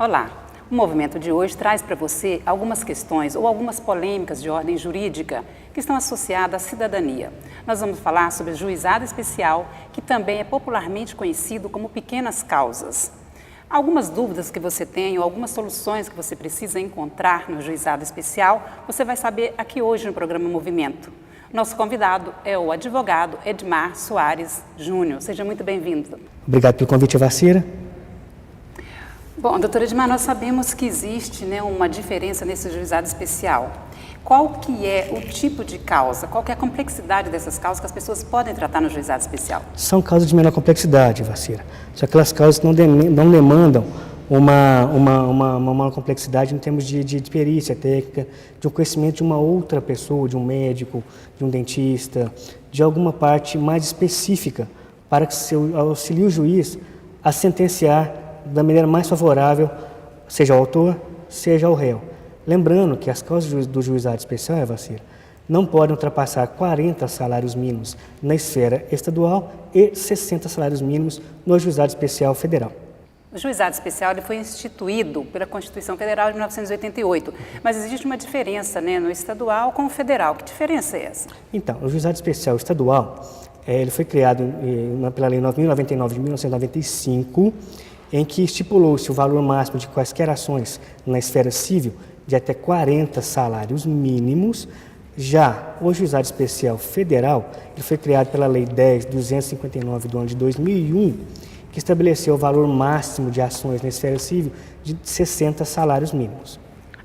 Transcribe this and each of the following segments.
Olá! O movimento de hoje traz para você algumas questões ou algumas polêmicas de ordem jurídica que estão associadas à cidadania. Nós vamos falar sobre o juizado especial, que também é popularmente conhecido como pequenas causas. Algumas dúvidas que você tem ou algumas soluções que você precisa encontrar no juizado especial, você vai saber aqui hoje no programa Movimento. Nosso convidado é o advogado Edmar Soares Júnior. Seja muito bem-vindo. Obrigado pelo convite, Vacira. Bom, doutora Edmar, nós sabemos que existe uma diferença nesse juizado especial. Qual que é o tipo de causa, qual que é a complexidade dessas causas que as pessoas podem tratar no juizado especial? São causas de menor complexidade, Vacira. São aquelas causas que não demandam uma complexidade em termos de perícia técnica, de um conhecimento de uma outra pessoa, de um médico, de um dentista, de alguma parte mais específica para que auxilie o juiz a sentenciar da maneira mais favorável, seja ao autor, seja ao réu. Lembrando que as causas do juizado especial, Vacira, não podem ultrapassar 40 salários mínimos na esfera estadual e 60 salários mínimos no juizado especial federal. O juizado especial foi instituído pela Constituição Federal de 1988, mas existe uma diferença no estadual com o federal. Que diferença é essa? Então, o juizado especial estadual ele foi criado pela Lei 9.099 de 1995, em que estipulou-se o valor máximo de quaisquer ações na esfera civil de até 40 salários mínimos. Já o Juizado Especial Federal ele foi criado pela Lei 10.259 do ano de 2001, que estabeleceu o valor máximo de ações na esfera civil de 60 salários mínimos.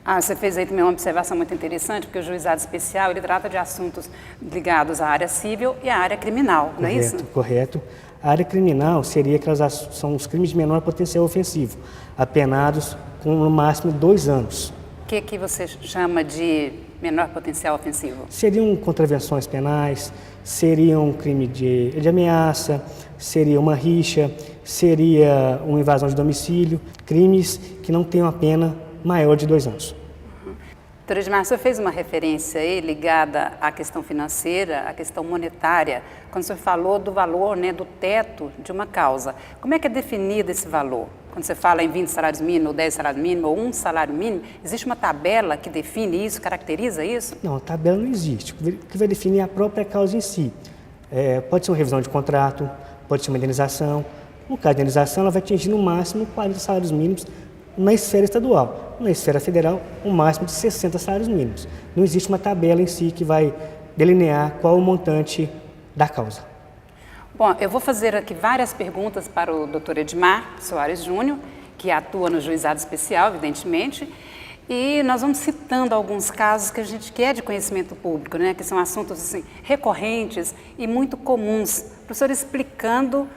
Você fez aí também uma observação muito interessante, porque o Juizado Especial ele trata de assuntos ligados à área civil e à área criminal, não é isso? Correto. A área criminal são os crimes de menor potencial ofensivo, apenados com no máximo 2 anos. O que você chama de menor potencial ofensivo? Seriam contravenções penais, seria um crime de ameaça, seria uma rixa, seria uma invasão de domicílio, crimes que não têm uma pena maior de 2 anos. Doutora Edmar, o senhor fez uma referência aí ligada à questão financeira, à questão monetária, quando o senhor falou do valor, do teto de uma causa. Como é que é definido esse valor? Quando você fala em 20 salários mínimos, ou 10 salários mínimos, ou 1 salário mínimo, existe uma tabela que define isso, caracteriza isso? Não, a tabela não existe. O que vai definir é a própria causa em si. Pode ser uma revisão de contrato, pode ser uma indenização. No caso de indenização, ela vai atingir no máximo 40 salários mínimos na esfera estadual. Na esfera federal, o máximo de 60 salários mínimos. Não existe uma tabela em si que vai delinear qual o montante da causa. Bom, eu vou fazer aqui várias perguntas para o Dr. Edmar Soares Júnior, que atua no juizado especial, evidentemente, e nós vamos citando alguns casos que a gente quer de conhecimento público, que são assuntos recorrentes e muito comuns, para o senhor explicando,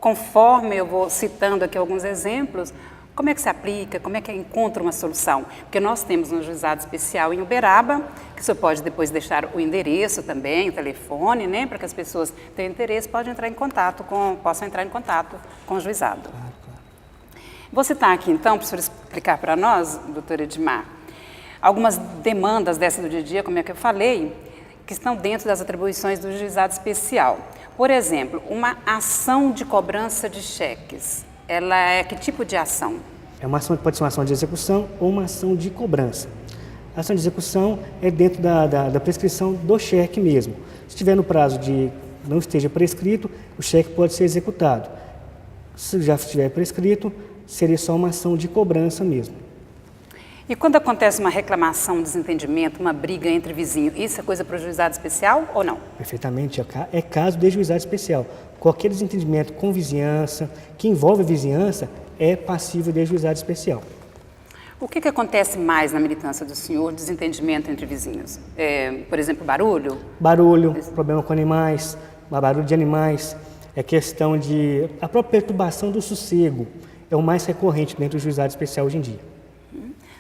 conforme eu vou citando aqui alguns exemplos, como é que se aplica, como é que encontra uma solução? Porque nós temos um juizado especial em Uberaba, que o senhor pode depois deixar o endereço também, o telefone, para que as pessoas que tenham interesse possam entrar em contato com o juizado. Claro. Vou citar aqui então, para o senhor explicar para nós, doutor Edmar, algumas demandas dessa do dia a dia, como é que eu falei, que estão dentro das atribuições do juizado especial. Por exemplo, uma ação de cobrança de cheques. Ela é que tipo de ação? Pode ser uma ação de execução ou uma ação de cobrança. A ação de execução é dentro da prescrição do cheque mesmo. Se estiver no prazo de não esteja prescrito, o cheque pode ser executado. Se já estiver prescrito, seria só uma ação de cobrança mesmo. E quando acontece uma reclamação, um desentendimento, uma briga entre vizinhos, isso é coisa para o juizado especial ou não? Perfeitamente, é caso de juizado especial. Qualquer desentendimento com vizinhança, que envolve a vizinhança, é passível de juizado especial. O que acontece mais na militância do senhor, desentendimento entre vizinhos? Por exemplo, barulho? Barulho, problema com animais, barulho de animais, questão de... A própria perturbação do sossego é o mais recorrente dentro do juizado especial hoje em dia.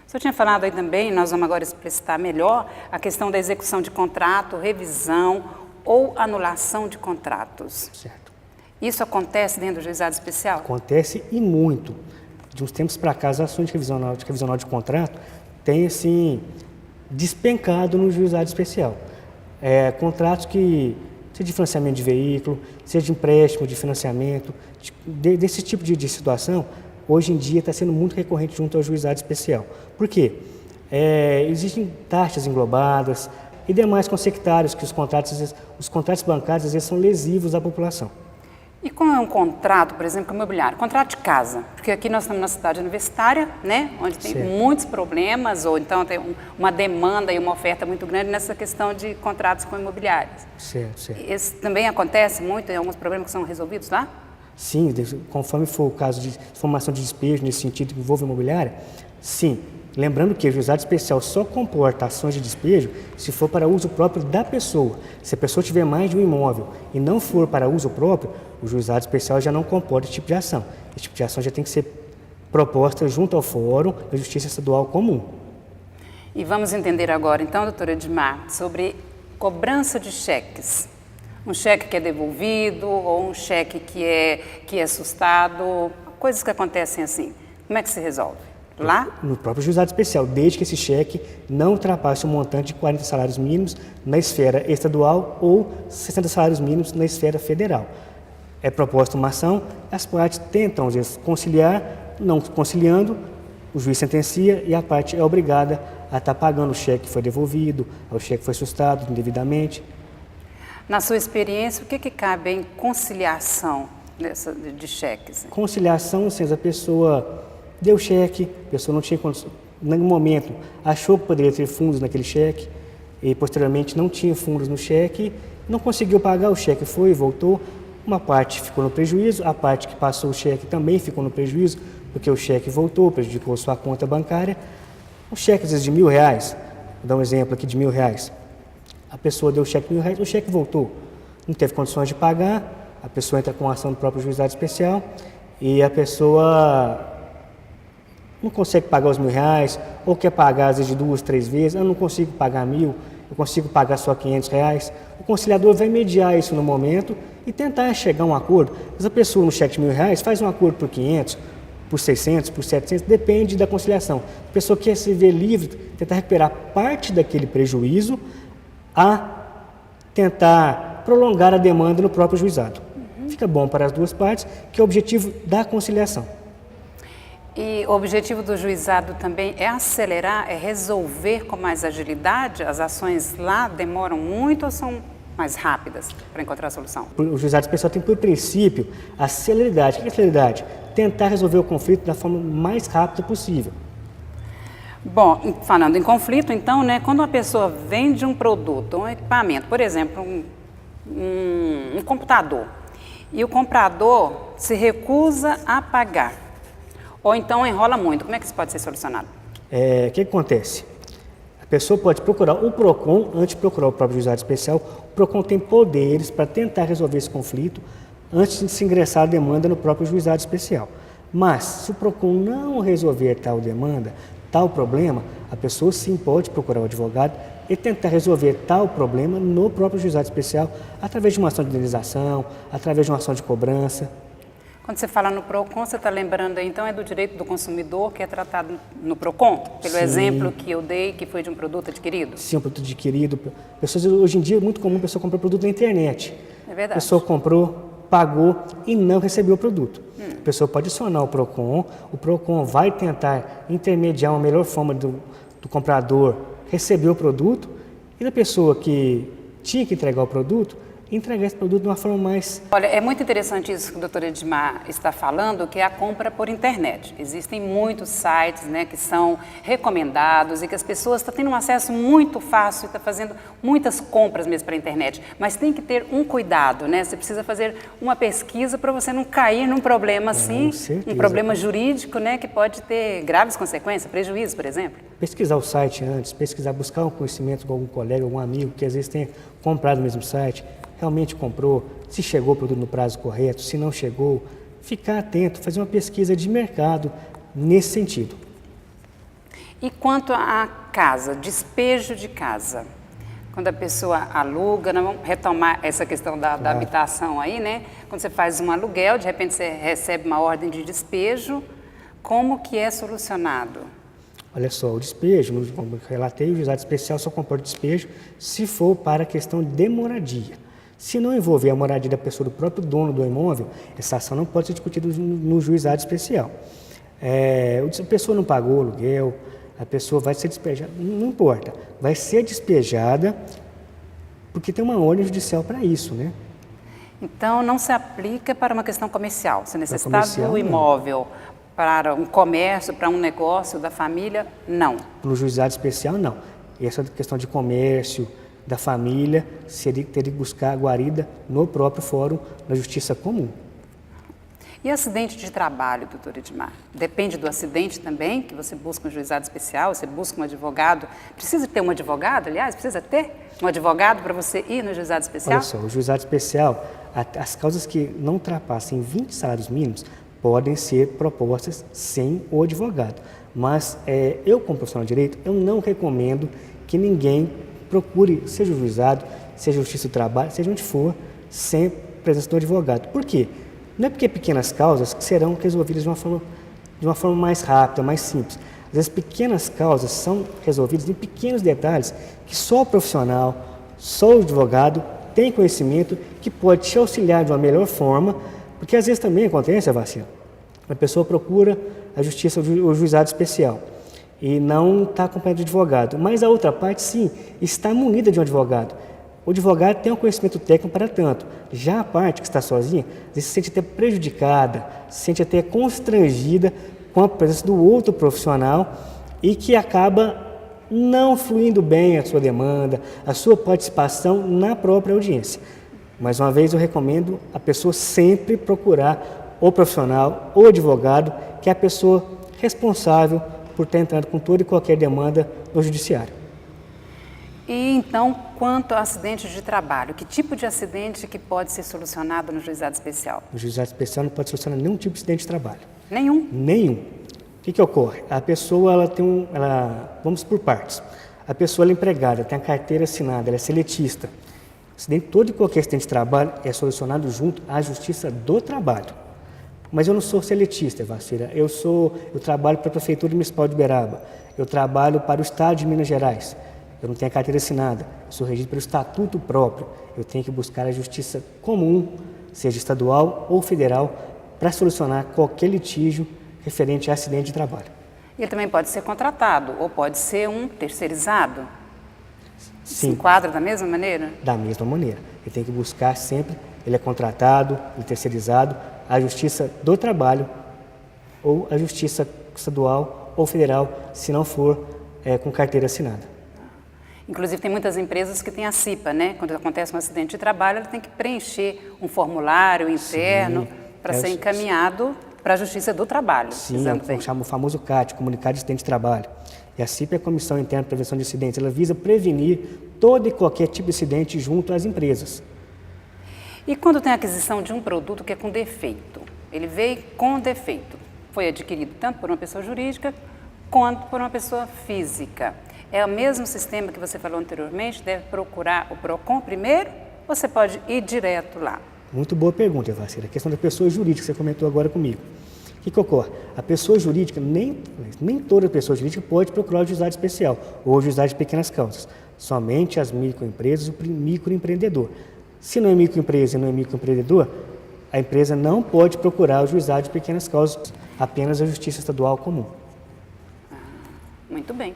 O senhor tinha falado aí também, nós vamos agora explicitar melhor, a questão da execução de contrato, revisão ou anulação de contratos. Certo. Isso acontece dentro do juizado especial? Acontece e muito. De uns tempos para cá, as ações de revisional de contrato têm, assim, despencado no juizado especial. Contratos que, seja de financiamento de veículo, seja de empréstimo, de financiamento, desse tipo de situação, hoje em dia está sendo muito recorrente junto ao juizado especial. Por quê? Existem taxas englobadas e demais consectários que os contratos bancários às vezes são lesivos à população. E como é um contrato, por exemplo, imobiliário? Contrato de casa, porque aqui nós estamos na cidade universitária, né, onde tem muitos problemas, ou então tem uma demanda e uma oferta muito grande nessa questão de contratos com imobiliários. Certo. Isso também acontece muito, tem alguns problemas que são resolvidos lá? Sim, conforme for o caso de formação de despejo nesse sentido que envolve imobiliária, sim. Lembrando que o juizado especial só comporta ações de despejo se for para uso próprio da pessoa. Se a pessoa tiver mais de um imóvel e não for para uso próprio, o juizado especial já não comporta esse tipo de ação. Esse tipo de ação já tem que ser proposta junto ao Fórum da Justiça Estadual Comum. E vamos entender agora, então, doutora Edmar, sobre cobrança de cheques. Um cheque que é devolvido ou um cheque que é assustado, coisas que acontecem assim. Como é que se resolve? Lá? No próprio juizado especial, desde que esse cheque não ultrapasse o montante de 40 salários mínimos na esfera estadual ou 60 salários mínimos na esfera federal. É proposta uma ação, as partes tentam, às vezes, conciliar, não conciliando, o juiz sentencia e a parte é obrigada a estar pagando o cheque que foi devolvido, o cheque que foi assustado indevidamente. Na sua experiência, o que cabe em conciliação de cheques? Conciliação, se a pessoa deu cheque, a pessoa não tinha condição, no momento achou que poderia ter fundos naquele cheque e posteriormente não tinha fundos no cheque, não conseguiu pagar, o cheque foi e voltou, uma parte ficou no prejuízo, a parte que passou o cheque também ficou no prejuízo, porque o cheque voltou, prejudicou sua conta bancária. O cheque às vezes de R$1.000, vou dar um exemplo aqui de R$1.000, a pessoa deu o cheque de R$1.000, o cheque voltou, não teve condições de pagar, a pessoa entra com ação do próprio juizado especial e a pessoa não consegue pagar os R$1.000, ou quer pagar às vezes de 2, 3 vezes, eu não consigo pagar 1.000, eu consigo pagar só R$500. O conciliador vai mediar isso no momento e tentar chegar a um acordo. Mas a pessoa no cheque de R$1.000 faz um acordo por 500, por 600, por 700, depende da conciliação. A pessoa quer se ver livre, tentar recuperar parte daquele prejuízo a tentar prolongar a demanda no próprio juizado. Fica bom para as duas partes, que é o objetivo da conciliação. E o objetivo do juizado também é acelerar, é resolver com mais agilidade? As ações lá demoram muito ou são mais rápidas para encontrar a solução? O juizado especial tem por princípio a celeridade. O que é a celeridade? Tentar resolver o conflito da forma mais rápida possível. Bom, falando em conflito, então, né, quando uma pessoa vende um produto, um equipamento, por exemplo, um computador, e o comprador se recusa a pagar, ou então enrola muito, como é que isso pode ser solucionado? O que acontece? A pessoa pode procurar o PROCON, antes de procurar o próprio juizado especial. O PROCON tem poderes para tentar resolver esse conflito antes de se ingressar a demanda no próprio juizado especial. Mas, se o PROCON não resolver tal demanda, tal problema, a pessoa sim pode procurar o advogado e tentar resolver tal problema no próprio juizado especial, através de uma ação de indenização, através de uma ação de cobrança. Quando você fala no PROCON, você está lembrando aí, então, é do direito do consumidor que é tratado no PROCON? Pelo exemplo que eu dei, que foi de um produto adquirido? Sim, um produto adquirido. Pessoas, hoje em dia é muito comum a pessoa comprar produto na internet. É verdade. A pessoa comprou, pagou e não recebeu o produto. A pessoa pode acionar o PROCON vai tentar intermediar uma melhor forma do comprador receber o produto e da pessoa que tinha que entregar o produto, entregar esse produto de uma forma mais... Olha, é muito interessante isso que o doutor Edmar está falando, que é a compra por internet. Existem muitos sites, né, que são recomendados e que as pessoas estão tendo um acesso muito fácil, estão fazendo muitas compras mesmo para a internet. Mas tem que ter um cuidado, né? Você precisa fazer uma pesquisa para você não cair num problema assim, um problema jurídico, né, que pode ter graves consequências, prejuízo, por exemplo. Pesquisar o site antes, buscar um conhecimento com algum colega, algum amigo que às vezes tenha comprado o mesmo site, realmente comprou, se chegou o produto no prazo correto, se não chegou, ficar atento, fazer uma pesquisa de mercado nesse sentido. E quanto à casa, despejo de casa, quando a pessoa aluga, nós vamos retomar essa questão da habitação aí, né? Quando você faz um aluguel, de repente você recebe uma ordem de despejo, como que é solucionado? Olha só, o despejo, como eu relatei, o juizado especial só comporta despejo se for para a questão de moradia. Se não envolver a moradia da pessoa, do próprio dono do imóvel, essa ação não pode ser discutida no juizado especial. A pessoa não pagou o aluguel, a pessoa vai ser despejada, não importa, vai ser despejada porque tem uma ordem judicial para isso, né? Então, não se aplica para uma questão comercial. Se necessitar comercial, do não. imóvel para um comércio, para um negócio da família, não. No juizado especial, não. Essa questão de comércio, da família, teria que buscar a guarida no próprio fórum da justiça comum. E acidente de trabalho, doutor Edmar? Depende do acidente também, que você busca um juizado especial, você busca um advogado. Precisa ter um advogado, aliás? Precisa ter um advogado para você ir no juizado especial? Olha só, o juizado especial, as causas que não ultrapassem 20 salários mínimos podem ser propostas sem o advogado. Mas eu, como profissional de direito, eu não recomendo que ninguém procure, seja o juizado, seja a justiça do trabalho, seja onde for, sem presença do advogado. Por quê? Não é porque pequenas causas que serão resolvidas de uma forma mais rápida, mais simples. Às vezes pequenas causas são resolvidas em pequenos detalhes que só o profissional, só o advogado tem conhecimento que pode te auxiliar de uma melhor forma, porque às vezes também acontece, Vacina, a pessoa procura a justiça, o juizado especial e não está acompanhado de advogado, mas a outra parte sim, está munida de um advogado. O advogado tem um conhecimento técnico para tanto. Já a parte que está sozinha, às vezes se sente até prejudicada, se sente até constrangida com a presença do outro profissional e que acaba não fluindo bem a sua demanda, a sua participação na própria audiência. Mais uma vez, eu recomendo a pessoa sempre procurar o profissional, o advogado, que é a pessoa responsável por estar entrando com toda e qualquer demanda no judiciário. E então, quanto a acidente de trabalho, que tipo de acidente que pode ser solucionado no juizado especial? No juizado especial não pode solucionar nenhum tipo de acidente de trabalho. Nenhum? Nenhum. O que ocorre? A pessoa, vamos por partes. A pessoa ela é empregada, tem a carteira assinada, ela é seletista. Todo e qualquer acidente de trabalho é solucionado junto à Justiça do Trabalho. Mas eu não sou seletista, Vacira. Eu trabalho para a Prefeitura Municipal de Uberaba. Eu trabalho para o Estado de Minas Gerais. Eu não tenho a carteira assinada, eu sou regido pelo estatuto próprio. Eu tenho que buscar a justiça comum, seja estadual ou federal, para solucionar qualquer litígio referente a acidente de trabalho. Ele também pode ser contratado ou pode ser um terceirizado? Sim. Se enquadra da mesma maneira? Da mesma maneira. Ele tem que buscar sempre, ele é contratado, ele é terceirizado, a justiça do trabalho ou a justiça estadual ou federal, se não for com carteira assinada. Inclusive, tem muitas empresas que têm a CIPA, né? Quando acontece um acidente de trabalho, ela tem que preencher um formulário interno para ser encaminhado para a Justiça do Trabalho. Sim, chama o famoso CAT, Comunicado de Acidente de Trabalho. E a CIPA é a Comissão Interna de Prevenção de Acidentes. Ela visa prevenir todo e qualquer tipo de acidente junto às empresas. E quando tem a aquisição de um produto que é com defeito? Ele veio com defeito. Foi adquirido tanto por uma pessoa jurídica quanto por uma pessoa física. É o mesmo sistema que você falou anteriormente? Deve procurar o PROCON primeiro ou você pode ir direto lá? Muito boa pergunta, Vacira. A questão da pessoa jurídica que você comentou agora comigo. O que ocorre? A pessoa jurídica, nem toda pessoa jurídica pode procurar o juizado especial ou o juizado de pequenas causas. Somente as microempresas, o microempreendedor. Se não é microempresa e não é microempreendedor, a empresa não pode procurar o juizado de pequenas causas, apenas a Justiça Estadual comum. Muito bem.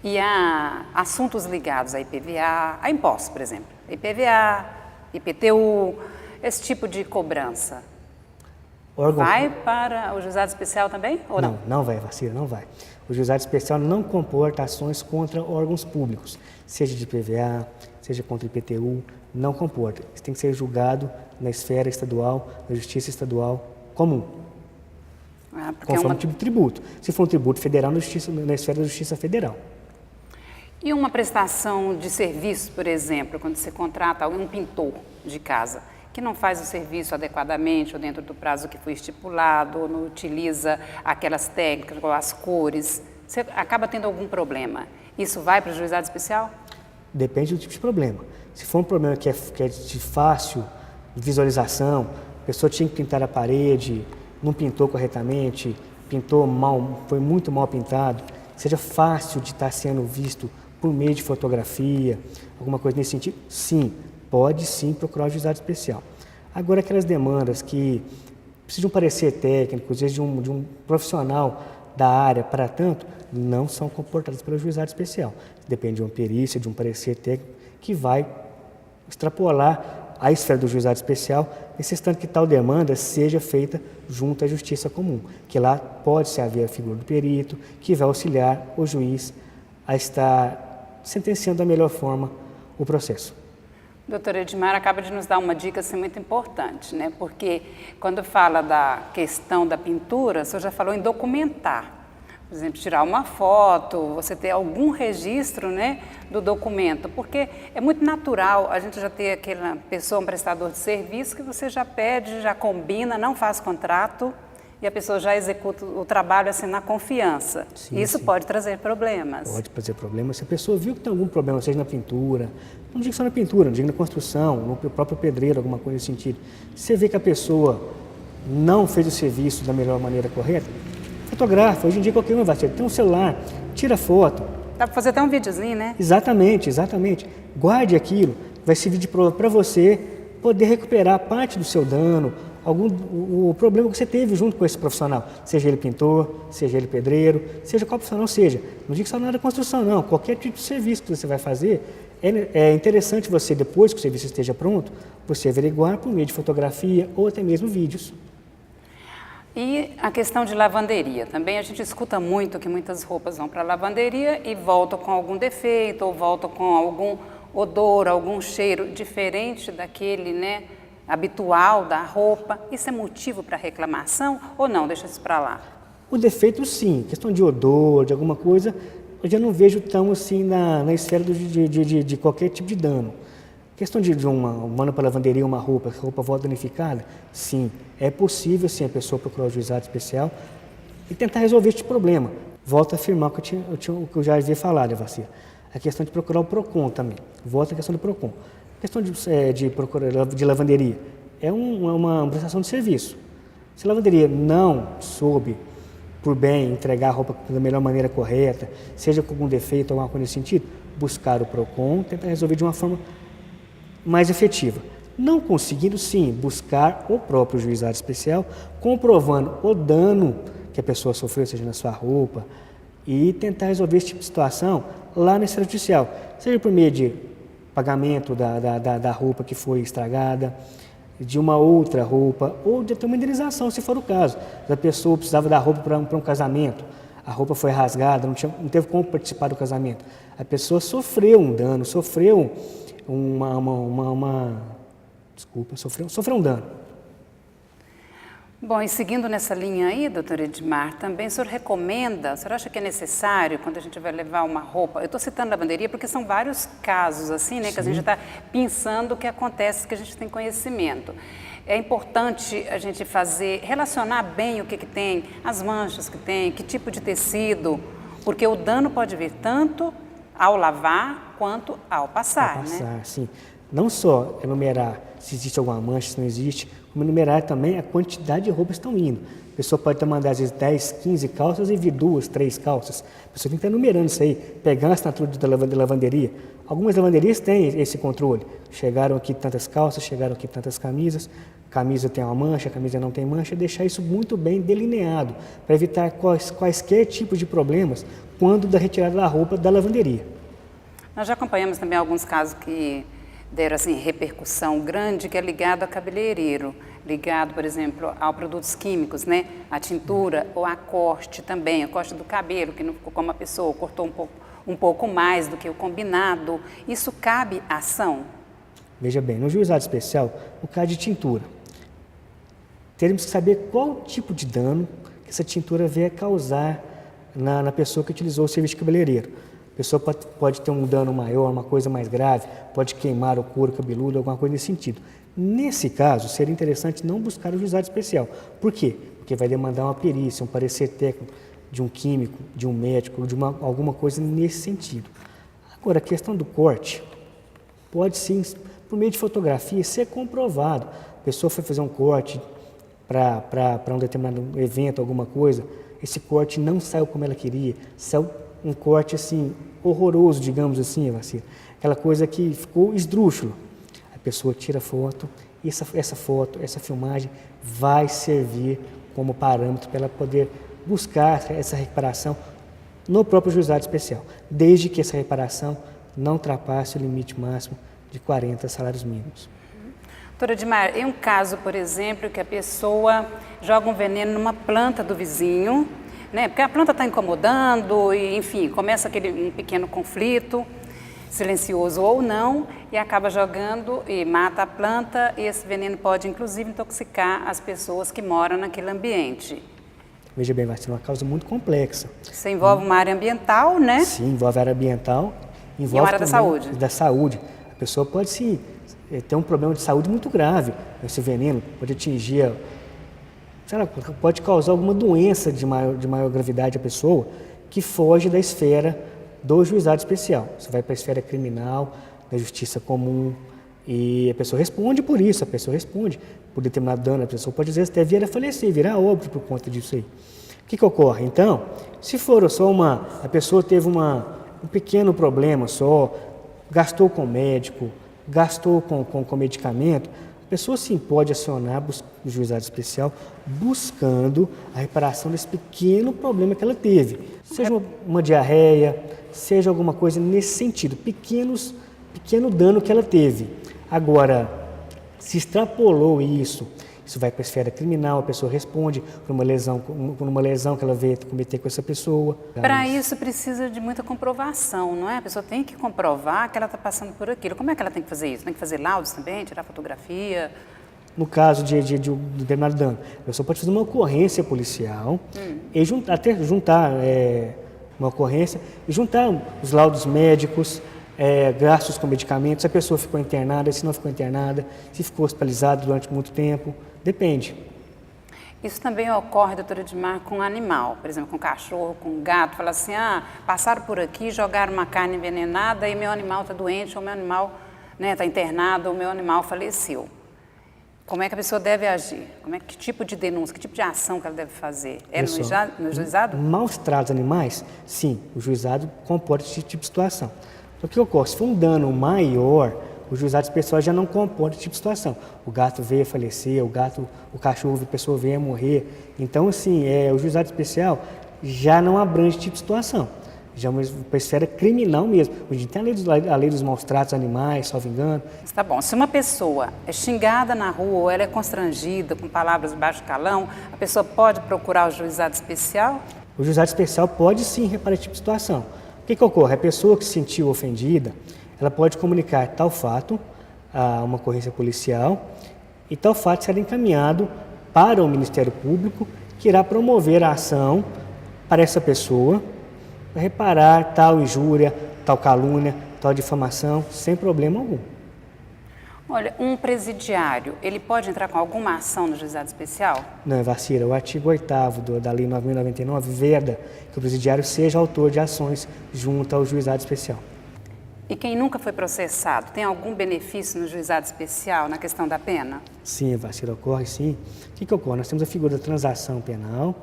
E há assuntos ligados a IPVA, a impostos, por exemplo. IPVA, IPTU, esse tipo de cobrança. Vai para o juizado especial também ou não? Não vai, Vacira, não vai. O juizado especial não comporta ações contra órgãos públicos, seja de IPVA, seja contra IPTU, não comporta. Isso tem que ser julgado na esfera estadual, na Justiça Estadual comum. Conforme o tipo de tributo. Se for um tributo federal, na esfera da Justiça Federal. E uma prestação de serviço, por exemplo, quando você contrata um pintor de casa, que não faz o serviço adequadamente ou dentro do prazo que foi estipulado, ou não utiliza aquelas técnicas ou as cores, você acaba tendo algum problema. Isso vai para o juizado especial? Depende do tipo de problema. Se for um problema que é de fácil visualização, a pessoa tinha que pintar a parede, não pintou corretamente, pintou mal, foi muito mal pintado, seja fácil de estar sendo visto por meio de fotografia, alguma coisa nesse sentido, sim, pode sim procurar o juizado especial. Agora, aquelas demandas que precisa de um parecer técnico, às vezes de um profissional da área para tanto, não são comportadas pelo juizado especial. Depende de uma perícia, de um parecer técnico que vai extrapolar a esfera do juizado especial, necessitando que tal demanda seja feita junto à justiça comum, que lá pode-se haver a figura do perito, que vai auxiliar o juiz a estar sentenciando da melhor forma o processo. Doutor Edmar acaba de nos dar uma dica assim, muito importante, né? Porque quando fala da questão da pintura, o senhor já falou em documentar. Por exemplo, tirar uma foto, você ter algum registro, né, do documento. Porque é muito natural a gente já ter aquela pessoa, um prestador de serviço, que você já pede, já combina, não faz contrato e a pessoa já executa o trabalho assim na confiança. Sim, Isso sim. Pode trazer problemas. Pode trazer problemas. Se a pessoa viu que tem algum problema, seja na pintura, não digo só na pintura, não digo na construção, no próprio pedreiro, alguma coisa nesse sentido. Se você vê que a pessoa não fez o serviço da melhor maneira correta, fotografa. Hoje em dia qualquer um vai ter um celular, tira foto. Dá para fazer até um videozinho, né? Exatamente, exatamente. Guarde aquilo, vai servir de prova para você poder recuperar parte do seu dano, o problema que você teve junto com esse profissional, seja ele pintor, seja ele pedreiro, seja qual profissional seja. Não digo só na área da construção, não. Qualquer tipo de serviço que você vai fazer, é interessante você, depois que o serviço esteja pronto, você averiguar por meio de fotografia ou até mesmo vídeos. E a questão de lavanderia. Também a gente escuta muito que muitas roupas vão para a lavanderia e voltam com algum defeito ou voltam com algum odor, algum cheiro diferente daquele, né, habitual da roupa. Isso é motivo para reclamação ou não? Deixa isso para lá. O defeito, sim. Questão de odor, de alguma coisa, eu já não vejo tão assim na esfera de qualquer tipo de dano. Questão de uma manda para a lavanderia uma roupa, que a roupa volta danificada, sim. É possível, sim, a pessoa procurar o juizado especial e tentar resolver este problema. Volto a afirmar o que eu já havia falado, Evacir. A questão de procurar o PROCON também. Volta à questão do PROCON. A questão de lavanderia é uma prestação de serviço. Se a lavanderia não soube, por bem, entregar a roupa da melhor maneira correta, seja com algum defeito ou alguma coisa nesse sentido, buscar o PROCON, tentar resolver de uma forma mais efetiva. Não conseguindo, sim, buscar o próprio juizado especial, comprovando o dano que a pessoa sofreu, seja na sua roupa, e tentar resolver esse tipo de situação lá na esfera judicial, seja por meio de pagamento da roupa que foi estragada, de uma outra roupa, ou de até uma indenização, se for o caso. A pessoa precisava da roupa para um casamento, a roupa foi rasgada, não teve como participar do casamento. A pessoa sofreu um dano, sofreu sofreu um dano. Bom, e seguindo nessa linha aí, doutor Edmar, também o senhor recomenda, o senhor acha que é necessário, quando a gente vai levar uma roupa, eu estou citando lavanderia porque são vários casos assim, né, que a gente está pensando o que acontece, que a gente tem conhecimento. É importante a gente relacionar bem o que tem, as manchas que tem, que tipo de tecido, porque o dano pode vir tanto ao lavar quanto ao passar, né? Sim. Não só enumerar se existe alguma mancha, se não existe, como enumerar também a quantidade de roupas que estão indo. A pessoa pode estar mandando às vezes 10, 15 calças e vir 2, 3 calças. A pessoa tem que estar enumerando isso aí, pegando a assinatura da lavanderia. Algumas lavanderias têm esse controle. Chegaram aqui tantas calças, chegaram aqui tantas camisas, camisa tem uma mancha, camisa não tem mancha, deixar isso muito bem delineado, para evitar quaisquer tipos de problemas quando da retirada da roupa da lavanderia. Nós já acompanhamos também alguns casos que deram assim, repercussão grande, que é ligado a cabeleireiro, ligado, por exemplo, a produtos químicos, né? A tintura ou a corte também, a corte do cabelo, que não ficou como a pessoa, cortou um pouco mais do que o combinado. Isso cabe à ação? Veja bem, no juizado especial, o caso de tintura, teremos que saber qual tipo de dano que essa tintura veio a causar na pessoa que utilizou o serviço de cabeleireiro. A pessoa pode ter um dano maior, uma coisa mais grave, pode queimar o couro cabeludo, alguma coisa nesse sentido. Nesse caso, seria interessante não buscar o juizado especial. Por quê? Porque vai demandar uma perícia, um parecer técnico de um químico, de um médico, de alguma coisa nesse sentido. Agora, a questão do corte pode sim, por meio de fotografia, ser comprovado. A pessoa foi fazer um corte para um determinado evento, alguma coisa, esse corte não saiu como ela queria, saiu um corte assim, horroroso, digamos assim, Evacir. Aquela coisa que ficou esdrúxulo. A pessoa tira foto E essa foto, essa filmagem vai servir como parâmetro para ela poder buscar essa reparação no próprio juizado especial, desde que essa reparação não ultrapasse o limite máximo de 40 salários mínimos. Doutora Edmar, em um caso, por exemplo, que a pessoa joga um veneno numa planta do vizinho, né? Porque a planta está incomodando e, enfim, começa um pequeno conflito, silencioso ou não, e acaba jogando e mata a planta, e esse veneno pode, inclusive, intoxicar as pessoas que moram naquele ambiente. Veja bem, vai ser uma causa muito complexa. Isso envolve uma área ambiental, né? Sim, envolve a área ambiental, envolve e uma área da saúde. A pessoa pode ter um problema de saúde muito grave. Esse veneno pode atingir, pode causar alguma doença de maior gravidade à pessoa que foge da esfera do juizado especial. Você vai para a esfera criminal, da justiça comum, e a pessoa responde por isso, a pessoa responde por determinado dano, a pessoa pode às vezes até vir a falecer, virar óbito por conta disso aí. O que ocorre? Então, se for só a pessoa teve um pequeno problema só, gastou com médico, gastou com medicamento, a pessoa sim pode acionar o juizado especial buscando a reparação desse pequeno problema que ela teve. Seja uma diarreia, seja alguma coisa nesse sentido, pequeno dano que ela teve. Agora, se extrapolou isso vai para a esfera criminal, a pessoa responde por uma lesão que ela veio cometer com essa pessoa. Para isso precisa de muita comprovação, não é? A pessoa tem que comprovar que ela está passando por aquilo. Como é que ela tem que fazer isso? Tem que fazer laudos também, tirar fotografia? No caso de um determinado dano, a pessoa pode fazer uma ocorrência policial e juntar uma ocorrência e juntar os laudos médicos, gastos com medicamentos, se a pessoa ficou internada, se não ficou internada, se ficou hospitalizada durante muito tempo, depende. Isso também ocorre, doutora Edmar, com animal, por exemplo, com cachorro, com gato, fala assim, passaram por aqui, jogaram uma carne envenenada e meu animal está doente, ou meu animal está internado, ou meu animal faleceu. Como é que a pessoa deve agir? Que tipo de denúncia, que tipo de ação que ela deve fazer? No juizado? Maus tratos animais, sim, o juizado comporta esse tipo de situação. Então, o que ocorre? Se for um dano maior, o juizado especial já não comporta esse tipo de situação. O gato veio a falecer, o cachorro, a pessoa veio a morrer. Então, assim, o juizado especial já não abrange esse tipo de situação. Já é uma esfera criminal mesmo. Hoje tem a lei dos maus tratos animais, salvo engano. Tá bom. Se uma pessoa é xingada na rua ou ela é constrangida com palavras de baixo calão, a pessoa pode procurar o juizado especial? O juizado especial pode sim reparar esse tipo de situação. O que ocorre? A pessoa que se sentiu ofendida, ela pode comunicar tal fato a uma ocorrência policial e tal fato será encaminhado para o Ministério Público, que irá promover a ação para essa pessoa, para reparar tal injúria, tal calúnia, tal difamação, sem problema algum. Olha, um presidiário, ele pode entrar com alguma ação no juizado especial? Não, Vacira, o artigo 8º da Lei 9.099 veda que o presidiário seja autor de ações junto ao juizado especial. E quem nunca foi processado, tem algum benefício no juizado especial na questão da pena? Sim, Vacira, ocorre sim. O que ocorre? Nós temos a figura da transação penal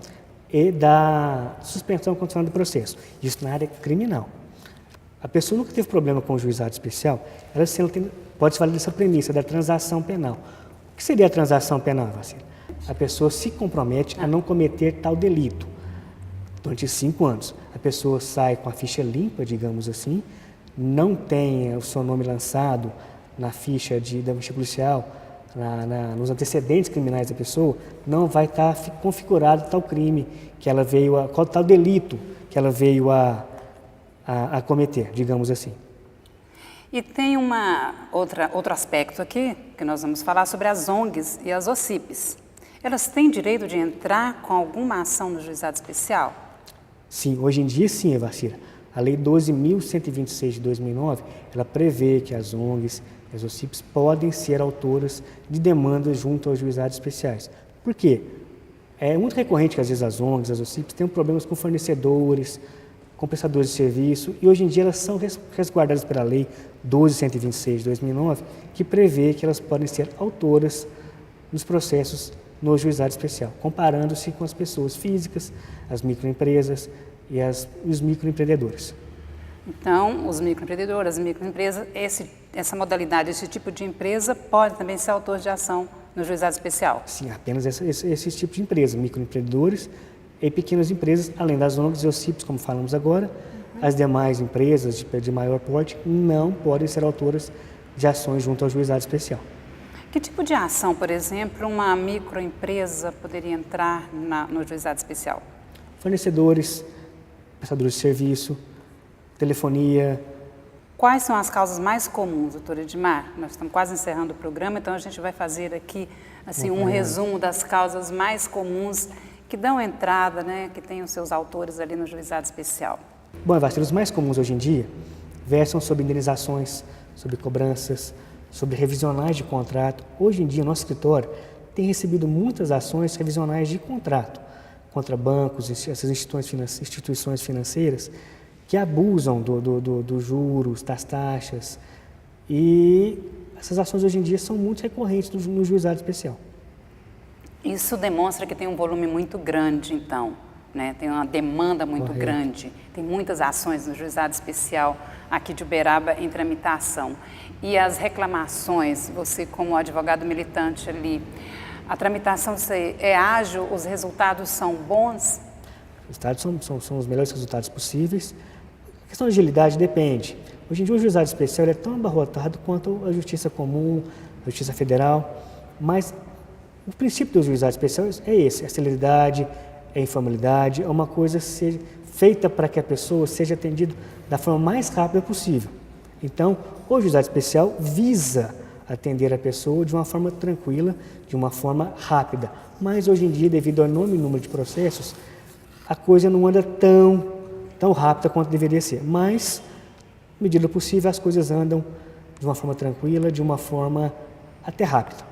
e da suspensão condicional do processo. Isso na área criminal. A pessoa nunca teve problema com o juizado especial, ela pode se valer dessa premissa da transação penal. O que seria a transação penal, Vacira? A pessoa se compromete a não cometer tal delito durante 5 anos. A pessoa sai com a ficha limpa, digamos assim, não tem o seu nome lançado na ficha da ficha policial, nos antecedentes criminais da pessoa, não vai estar configurado tal crime que ela veio tal delito que ela veio a cometer, digamos assim. E tem outro aspecto aqui, que nós vamos falar sobre as ONGs e as OCIPs. Elas têm direito de entrar com alguma ação no juizado especial? Sim, hoje em dia sim, Vacira. A Lei 12.126 de 2009, ela prevê que as ONGs e as OCIPs podem ser autoras de demandas junto aos juizados especiais. Por quê? É muito recorrente que às vezes as ONGs, as OCIPs tenham problemas com fornecedores, com prestadores de serviço, e hoje em dia elas são resguardadas pela Lei 12.126 de 2009, que prevê que elas podem ser autoras nos processos no juizado especial, comparando-se com as pessoas físicas, as microempresas e os microempreendedores. Então, os microempreendedores, as microempresas, essa modalidade, esse tipo de empresa pode também ser autor de ação no juizado especial? Sim, apenas esse tipo de empresa, microempreendedores e pequenas empresas, além das ONGs e os CIPs, como falamos agora. As demais empresas de maior porte não podem ser autoras de ações junto ao juizado especial. Que tipo de ação, por exemplo, uma microempresa poderia entrar no juizado especial? Fornecedores, prestadores de serviço, telefonia. Quais são as causas mais comuns, doutor Edmar? Nós estamos quase encerrando o programa, então a gente vai fazer aqui assim, um resumo das causas mais comuns que dão entrada, né, que têm os seus autores ali no juizado especial. Bom, Evastre, os mais comuns hoje em dia versam sobre indenizações, sobre cobranças, sobre revisionais de contrato. Hoje em dia, nosso escritório tem recebido muitas ações revisionais de contrato contra bancos, essas instituições financeiras que abusam dos juros, das taxas. E essas ações hoje em dia são muito recorrentes no juizado especial. Isso demonstra que tem um volume muito grande, então, né? Tem uma demanda muito Correto. grande, tem muitas ações no juizado especial aqui de Uberaba em tramitação. E as reclamações, você como advogado militante ali, a tramitação é ágil, os resultados são bons? Os resultados são os melhores resultados possíveis. A questão de agilidade depende. Hoje em dia o juizado especial é tão abarrotado quanto a justiça comum, a justiça federal, mas o princípio do juizado especial é esse, a celeridade, a informalidade, é uma coisa ser feita para que a pessoa seja atendida da forma mais rápida possível. Então, o juizado especial visa atender a pessoa de uma forma tranquila, de uma forma rápida. Mas hoje em dia, devido ao enorme número de processos, a coisa não anda tão rápida quanto deveria ser. Mas, à medida do possível, as coisas andam de uma forma tranquila, de uma forma até rápida.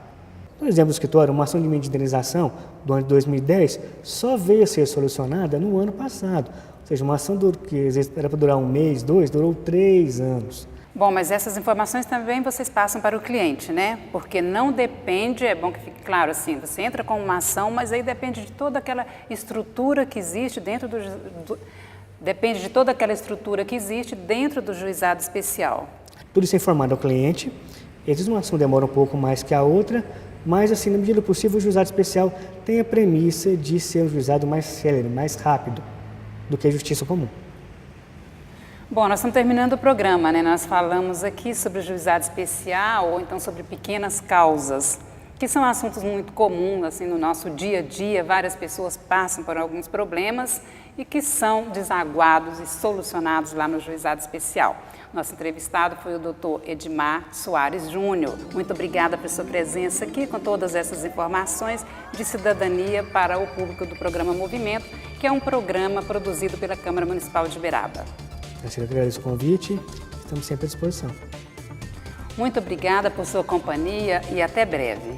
Por exemplo, do escritório, uma ação de indenização do ano de 2010 só veio a ser solucionada no ano passado. Ou seja, uma ação que às vezes era para durar 1 mês, 2, durou 3 anos. Bom, mas essas informações também vocês passam para o cliente, né? Porque não depende, é bom que fique claro assim, você entra com uma ação, mas aí depende de toda aquela estrutura que existe dentro depende de toda aquela estrutura que existe dentro do juizado especial. Tudo isso é informado ao cliente. Às vezes uma ação demora um pouco mais que a outra, mas assim, na medida do possível, o juizado especial tem a premissa de ser um juizado mais célere, mais rápido do que a justiça comum. Bom, nós estamos terminando o programa, né? Nós falamos aqui sobre o juizado especial ou então sobre pequenas causas, que são assuntos muito comuns assim, no nosso dia a dia. Várias pessoas passam por alguns problemas e que são desaguados e solucionados lá no juizado especial. Nosso entrevistado foi o Dr. Edmar Soares Júnior. Muito obrigada por sua presença aqui com todas essas informações de cidadania para o público do programa Movimento, que é um programa produzido pela Câmara Municipal de Uberaba. Eu agradeço o convite, estamos sempre à disposição. Muito obrigada por sua companhia e até breve.